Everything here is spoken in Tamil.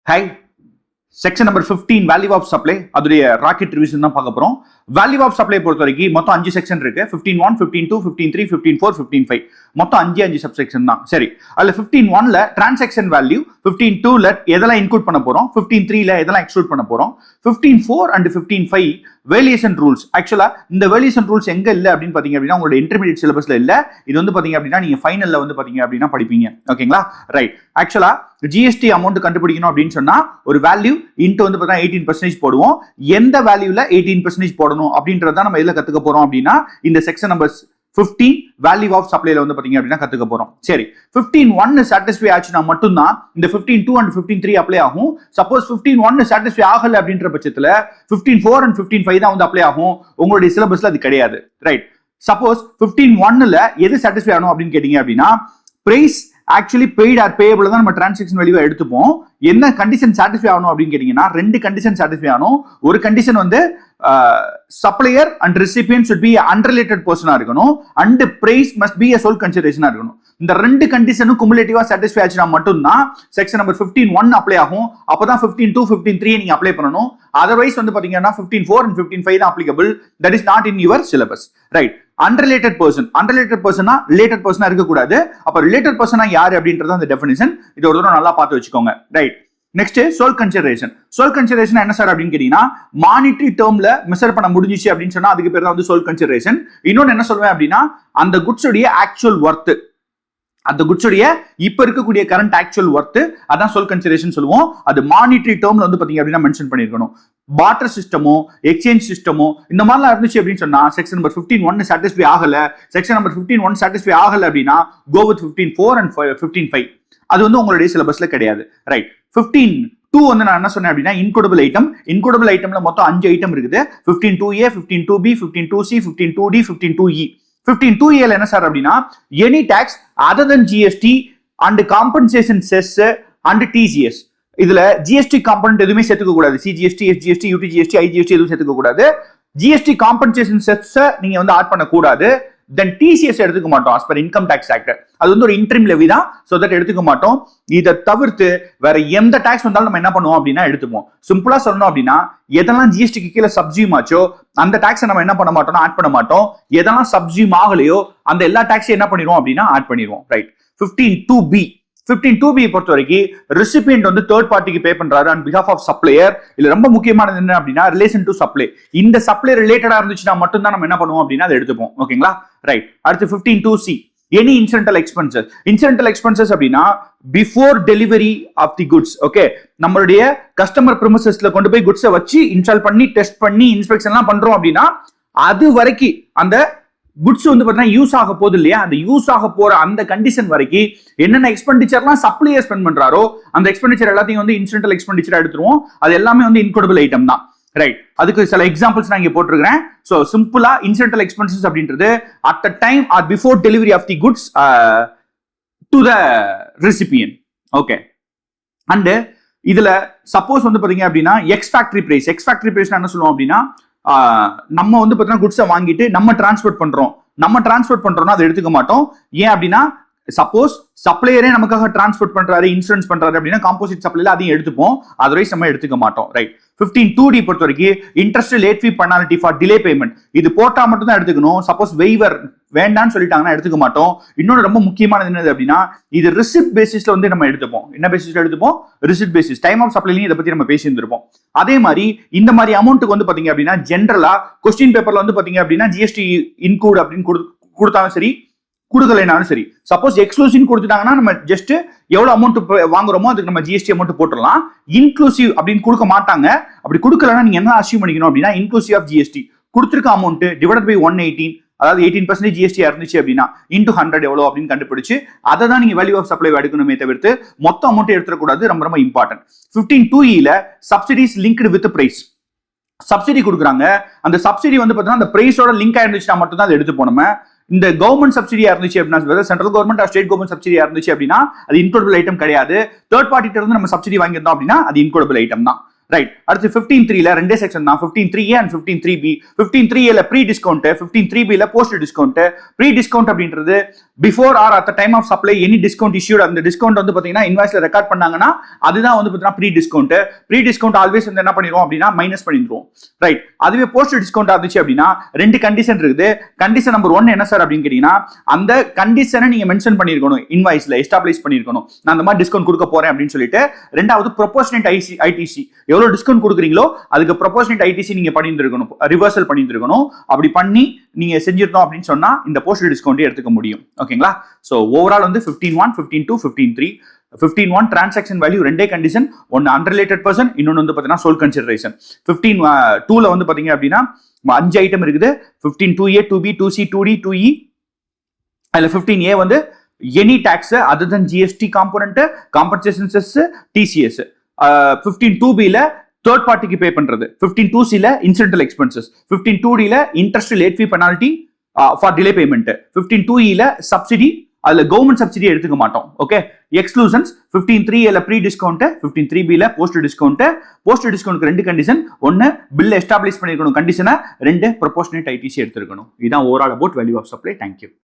High section number 15 value of supply அதோடைய ராக்கெட் ரிவிஷன் தான் பார்க்க போறோம். வேல்யூ ஆஃப் சப்ளை பொறுத்த வரைக்கும் மொத்தம் 5 செக்ஷன் இருக்கு. 15(1), 15(2), 15(3), 15(4), 15(5) மொத்தம் 5 சப்செக்ஷன் தான். சரி, அதுல 15(1)ல டிரான்சாக்ஷன் வேல்யூ, 15(2)ல எதெல்லாம் இன்க்ளூட் பண்ண போறோம், 15(3)ல எதெல்லாம் எக்ஸ்க்ளூட் பண்ண போறோம், 15(4) அண்ட் 15(5) வேலியேஷன் ரூல்ஸ். ஆக்சுவலா இந்த வேலியேஷன் ரூல்ஸ் எங்க இல்ல அப்படின்னு பாத்தீங்க அப்படின்னா உங்களோட இன்டர்மீடியட் சிலபஸ்ல இல்ல. இது வந்து பாத்தீங்க அப்படின்னா நீங்க ஃபைனல்ல வந்து பாத்தீங்க அப்படின்னா படிப்பீங்க. ஓகேங்களா? ரைட். ஆக்சுவலா ஜிஎஸ்டி அமௌண்ட் கண்டுபிடிக்கணும் அப்படின்னு சொன்னா ஒரு வேல்யூ இன்ட்டு வந்து பார்த்தா 18% போடுவோம். எந்த வேல்யூல 18% போடணும் அப்படின்றத நம்ம எதுல கத்துக்க போறோம் அப்படின்னா இந்த செக்ஷன் நம்பர் 15 வேல்யூ ஆஃப் சப்ளைல வந்து பாத்தீங்க அப்படின்னா கத்துக்க போறோம். சரி, 15(1) சாட்டிஸ்ஃபை ஆச்சுன்னா மட்டும்தான் இந்த 15(2) அண்ட் 15(3) அப்ளை ஆகும். சப்போஸ் 15(1) சாட்டிஸ்ஃபை ஆகல அப்படின்ற பட்சத்துல 15(4) அண்ட் 15(5) தான் வந்து அப்ளை ஆகும். உங்களுடைய சிலபஸ்ல அது கிடையாது. ரைட். சப்போஸ் 15(1)ல எது சாட்டிஸ்ஃபை ஆகணும் அப்படின்னு கேட்டீங்க அப்படின்னா price actually paid or payable தான் நம்ம டிரான்சாக்ஷன் வேல்யூவை எடுத்துப்போம். என்ன கண்டிஷன் சாட்டிஸ்ஃபை ஆகணும் அப்படின்னு கேட்டீங்கன்னா 2 கண்டிஷன் சாட்டிஸ்ஃபை ஆகணும். ஒரு கண்டிஷன் வந்து supplier and recipient should be unrelated person இருக்கணும் and price must be a sole consideration இருக்கணும். இந்த 2 கண்டிஷனும் குமுலேட்டிவா சாட்டிஸ்ஃபை ஆச்சுனா மட்டும்தான் செக்ஷன் நம்பர் 15(1) அப்ளை ஆகும். அப்பதான் 15(2), 15(3) நீங்க அப்ளை பண்ணணும். அதர்வைஸ் வந்து பாத்தீங்கன்னா 15(4) and 15(5) தான் applicable. That is not in your syllabus. Right. Unrelated பர்சனா ரிலேட்டட் பர்சனா இருக்க கூடாது. அப்ப ரிலேட்டட் பர்சனா யாரு அப்படின்றது அந்த டெஃபினிஷன். இது ஒரு தடவை நல்லா பார்த்து வச்சுக்கோங்க. Right. Next sole consideration. Sole consideration என்ன சார் அப்படின்னு கேட்டீங்கன்னா மானிட்டரி டேர்ம்ல மெஷர் பண்ண முடிஞ்சிச்சு அப்படின்னு சொன்னா அதுக்கு பேர் தான் வந்து சோல் கன்சிடரேஷன். இன்னொன்னு என்ன சொல்லுவேன் அப்படின்னா அந்த குட்ஸுடைய ஆக்சுவல் ஒர்த், அந்த குட்ஸுடைய இப்ப இருக்கக்கூடிய கரண்ட் ஆக்சுவல் ஒர்த், அதான் சோல் கன்சிடரேஷன் சொல்லுவோம். அது மானிட்டரி டேர்ம்ல வந்து பாத்தீங்க அப்படின்னா மென்ஷன் பண்ணிருக்கணும். பார்ட்டர் சிஸ்டமோ எக்ஸ்சேஞ்ச் சிஸ்டமோ இந்த மாதிரிலாம் இருந்துச்சு அப்படின்னு சொன்னா செக்ஷன் நம்பர் 15(1) சாட்டிஸ்ஃபை ஆகல, செக்ஷன் நம்பர் 15(1) சாட்டிஸ்ஃபை ஆகல அப்படின்னா கோ வித் 15(4) அண்ட் 15(5). அது வந்து உங்களுடைய சிலபஸ்ல கிடையாது. ரைட். 15(2) வந்து நான் என்ன சொன்னேன் அப்படின்னா இன்கோடபிள் ஐட்டம். இன்கோடபிள் ஐட்டம்ல மொத்தம் 5 ஐட்டம் இருக்குது. 15(2)A, 15(2)B, 15(2)C, 15(2D, 15(2E). 15(2A) என்ன சார் அப்படின்னா any tax other than GST and compensation cess and TCS. இதுல ஜிஎஸ்டி காம்பனன்ட் எதுவுமே சேர்த்துக்க கூடாது. சிஜிஎஸ்டி, எஸ்ஜிஎஸ்டி, யூடிஜிஎஸ்டி, ஐஜிஎஸ்டி எதுவும் சேர்த்துக்க கூடாது. ஜிஎஸ்டி காம்பன்சேஷன் செஸ் நீங்க வந்து ஆட் பண்ண கூடாது. தென் டிசிஎஸ் எடுத்துக்க மாட்டோம் as per income tax act. அது வந்து ஒரு இன்ட்ரிம் லெவி தான். சோ தட் எடுத்துக்க மாட்டோம். இதை தவிர்த்து வேற எந்த டாக்ஸ் வந்தாலும் நம்ம என்ன பண்ணுவோம் அப்படின்னா எடுத்துப்போம். சிம்பிளா சொல்லணும் அப்படின்னா எதெல்லாம் ஜிஎஸ்டிக்கு கீழே சப்ஜியூம் ஆச்சோ அந்த டாக்ஸ் நம்ம என்ன பண்ண மாட்டோம்னா ஆட் பண்ண மாட்டோம். எதெல்லாம் சப்ஜியூம் ஆகலையோ அந்த எல்லா டாக்ஸையும் என்ன பண்ணிடுவோம் அப்படின்னா ஆட் பண்ணிடுவோம். ரைட். 15(2)B. 15(2)B பொறுத்த வரைக்கும் ரெசிபியன்ட் வந்து தேர்ட் பார்ட்டிக்கு பே பண்றாரு ஆன் பிஹாஃப் ஆஃப் சப்ளையர். இதுல ரொம்ப முக்கியமானது என்ன அப்படின்னா ரிலேஷன் டு சப்ளை. இந்த சப்ளை ரிலேட்டடா இருந்துச்சுன்னா மட்டும்தான் நம்ம என்ன பண்ணுவோம் அப்படின்னா அதை எடுத்துப்போம். ஓகேங்களா? ரைட். அடுத்து 15(2)C. Any incidental expenses. Incidental expenses அப்படின்னா before delivery of the goods. Okay, நம்மளுடைய கஸ்டமர் பிரிமிசஸ்ல கொண்டு போய் குட்ஸை வச்சு இன்ஸ்டால் பண்ணி டெஸ்ட் பண்ணி இன்ஸ்பெக்ஷன்லாம் பண்றோம் அப்படின்னா அது வரைக்கும் அந்த குட்ஸ் வந்து பாத்தீங்கன்னா யூஸ் ஆக போகுது இல்லையா, அந்த யூஸ் ஆக போற அந்த கண்டிஷன் வரைக்கும் என்னென்ன எக்ஸ்பெண்டிச்சர்லாம் சப்ளையர் ஸ்பெண்ட் பண்றாரோ அந்த எக்ஸ்பெண்டிச்சர் எல்லாத்தையும் வந்து இன்சிடென்டல் எக்ஸ்பெண்டிச்சர் எடுத்துருவோம். அது எல்லாமே வந்து இன்கோடபிள் ஐட்டம் தான். ரைட். அதுக்கு சில எக்ஸாம்பிள்ஸ் நான் இங்க போட்டிருக்கிறேன். சோ சிம்பிளா இன்சிடென்டல் எக்ஸ்பென்சஸ் அப்படின்றது at the time or before delivery of the goods to the recipient. Okay. And இதுல சப்போஸ் வந்து பாத்தீங்க அப்படின்னா ex factory price. Ex factory price என்ன சொல்லுவோம் அப்படின்னா நம்ம வந்து பாத்தீங்கன்னா குட்ஸை வாங்கிட்டு நம்ம டிரான்ஸ்போர்ட் பண்றோம்னா அதை எடுத்துக்க மாட்டோம். ஏன் அப்படின்னா சப்போஸ் சப்ளையரே நமக்காக டிரான்ஸ்போர்ட் பண்றாரு, இன்சூரன்ஸ் பண்றாரு அப்படின்னா காம்போசிட் சப்ளைல அதையும் எடுத்துப்போம். அதர்வைஸ் நம்ம எடுத்துக்க மாட்டோம். ரைட். 15(2)D பொறுத்த வரைக்கும் interest late fee penalty for delay payment. இது போட்டா மட்டும் தான் எடுத்துக்கணும். சப்போஸ் வெய்வர் வேண்டான்னு சொல்லிட்டாங்கன்னா எடுத்துக்க மாட்டோம். இன்னொன்று ரொம்ப முக்கியமானது என்னது அப்படின்னா இது ரிசிப்ட் பேசிஸ்ல வந்து நம்ம எடுத்துப்போம். என்ன பேசிஸ்ல எடுத்துப்போம்? Receipt basis. டைம் ஆஃப் சப்ளைலையும் இதை பத்தி நம்ம பேசியிருந்திருப்போம். அதே மாதிரி இந்த மாதிரி அமௌண்ட்டுக்கு வந்து பாத்தீங்க அப்படின்னா ஜென்ரலா கொஸ்டின் பேப்பர்ல வந்து பாத்தீங்க அப்படின்னா ஜிஎஸ்டி இன்க்ளூட் அப்படின்னு கொடுத்தாலும் சரி கொடுக்கலைனாலும் சரி. சப்போஸ் எக்ஸ்க்ளூசிவ் கொடுத்துட்டாங்கன்னா நம்ம ஜஸ்ட் எவ்வளவு அமௌண்ட் வாங்குறோமோ அதுக்கு நம்ம ஜிஎஸ்டி அமௌண்ட் போட்டுடலாம். இன்க்ளூசிவ் அப்படின்னு கொடுக்க மாட்டாங்க. அப்படி கொடுக்கலன்னா நீங்க என்ன அசியூம் பண்ணிக்கணும் அப்படின்னா இன்க்ளூசிவ் ஆஃப் ஜிஎஸ்டி கொடுத்துருக்க அமௌண்ட் டிவைட் பை 118, அதாவது 18% ஜிஎஸ்டி இருந்துச்சு அப்படின்னா இன்டூ 100 எவ்வளவு அப்படின்னு கண்டுபிடிச்சு அதை தான் நீங்க வேல்யூ ஆஃப் சப்ளை எடுக்கணுமே தவிர்த்து மொத்த அமௌண்ட் எடுத்துக்கூடாது. ரொம்ப ரொம்ப important. 15(2)E subsidies linked with price. Subsidy கொடுக்குறாங்க. அந்த சப்சிடி வந்து பாத்தீங்கன்னா அந்த பிரைஸோட லிங்க் ஆயிருந்துச்சுன்னா மட்டும் தான் அதை எடுத்து போனோம். இந்த கவர்மெண்ட் சப்சிடியா இருந்துச்சு அப்படின்னா central government or state government சப்சிடியா இருந்துச்சு அப்படின்னா அது இன்கோடபிள் ஐட்டம் கிடையாது. தேர்ட் பார்ட்டி இருந்து நம்ம சப்சிடி வாங்கியிருந்தோம் அப்படின்னா அது இன்கோடபிள் ஐட்டம் தான். ரைட். அடுத்து 15(3)ல ரெண்டே செக்ஷன் தான். 15(3)A and 15(3)B. 15(3)A pre discount, 15(3)B post discount. Pre discount அப்படின்றது before or at time of supply any discount issued, அந்த டிஸ்கவுண்ட் வந்து பாத்தீங்கன்னா இன்வாய்ஸ்ல ரெக்கார்ட் பண்ணாங்கன்னா அதுதான் வந்து பாத்தீங்கன்னா pre discount. Pre discount always வந்து என்ன பண்ணிடுவோம் அப்படின்னா மைனஸ் பண்ணிடுவோம், ரைட். அதுவே போஸ்ட் டிஸ்கவுண்ட் இருந்துச்சு அப்படின்னா ரெண்டு கண்டிஷன் இருக்குது. கண்டிஷன் நம்பர் 1 என்ன சார் அப்படின்னு கேட்டீங்கன்னா, அந்த கண்டிஷனை நீங்க மென்ஷன் பண்ணிருக்கணும், இன்வாய்ஸ்ல எஸ்டாப்ளிஷ் பண்ணிருக்கணும், நான் அந்த மாதிரி டிஸ்கவுண்ட் கொடுக்க போறேன் அப்படின்னு சொல்லிட்டு. ரெண்டாவது ப்ரொபோஷனேட் ஐடிசி, எவ்வளவு டிஸ்கவுண்ட் கொடுக்குறீங்களோ அதுக்கு ப்ரொபோஷனேட் ஐடிசி நீங்க பண்ணியிருக்கணும், ரிவர்சல் பண்ணியிருக்கணும். அப்படி பண்ணி நீங்க செஞ்சிருந்தோம் அப்படின்னு சொன்னா இந்த போஸ்ட் டிஸ்கவுண்ட் எடுத்துக்க முடியும். ஓகேங்களா? சோ ஓவரால் வந்து 15(1), 15(2), 15(3). 15(1) டிரான்சாக்ஷன் வேல்யூ ரெண்டே கண்டிஷன், ஒன்னு அன்ரிலேட்டட் பர்சன், இன்னொன்னு வந்து பாத்தீங்கன்னா சோல் கன்சிடரேஷன். 15(2)ல வந்து பாத்தீங்க அப்படின்னா 5 ஐட்டம் இருக்குது. 15(2A), 2B, 2C, 2D, 2E. அதுல 15A வந்து any tax other than GST component, compensation cess, TCS. 15(2B)ல தேர்ட் பார்ட்டிக்கு பே பண்றது. 15(2C)ல இன்சிடென்டல் எக்ஸ்பென்சஸ். 15(2D)ல interest, late fee, penalty for delay payment. 15(2E)ல சப்சிடி, அதுல கவர்மெண்ட் சப்சிடி எடுத்துக்க மாட்டோம். ஓகே. எக்ஸ்க்ளூஷன்ஸ் 15(3A)ல ப்ரீ டிஸ்கவுண்ட், 15(3B)ல போஸ்ட் டிஸ்கவுண்ட். போஸ்ட் டிஸ்கவுண்ட்க்கு ரெண்டு கண்டிஷன், ஒன்னு பில் எஸ்டாப்ளிஷ் பண்ணிருக்கணும் கண்டிஷனை, ரெண்டு ப்ரொபோஷனேட் ஐடிசி எடுத்துக்கணும். இதுதான் overall about value of supply. Thank you.